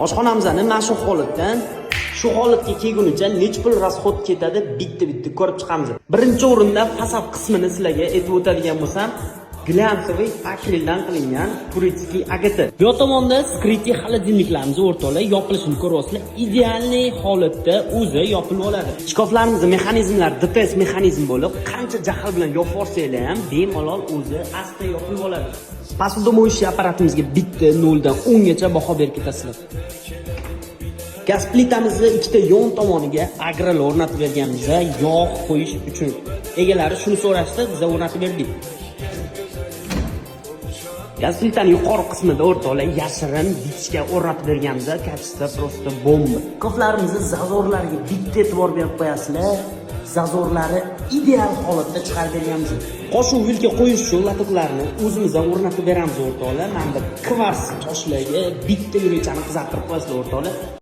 Oshxonamizni mana shu holatdan shu holatga kelgunicha necha pul rasxod ketadi bitta ko'rib chiqamiz. Birinchi o'rinda fasad qismini sizlarga aytib o'tadigan bo'lsam, glyansoviy akrildan qilingan turetskiy agati. Bu tomonda skritli xolodilniklarimiz o'rtoqlar yopilishini ko'ryapsizlar. Idealniy holatda o'zi yopilib oladi. Shkoflarimiz mexanizmlar DTS mexanizm bo'lib, qancha jahl bilan yopib olsanglar ham bemalol o'zi asta yopilib oladi. Посудомоющий apparatimizga bitta 0 dan 10 gacha baho berib ketasizlar. Gaz plitamizni ikkita yon tomoniga agrol o'rnatib berganmiz, yog' qo'yish uchun. Egalari shuni so'rashdi, biz o'rnatib berdik. Gaz plitaning yuqori qismida o'rtoqlar yashirin dichka o'rnatib berganmiz, kachista prosta bomba. Shkoflarimizni zazorlariga bitta e'tibor berib qo'yasizlar. Zazorlari ideal holatda chiqarib berganmiz. Qoshuv vilka qo'yish uchun latoqlarni o'zimizdan o'rnatib beramiz o'rtoqlar. Mana bu kvars toshlarga bitta yo'lchani qizartirib qo'yasizlar o'rtoqlar.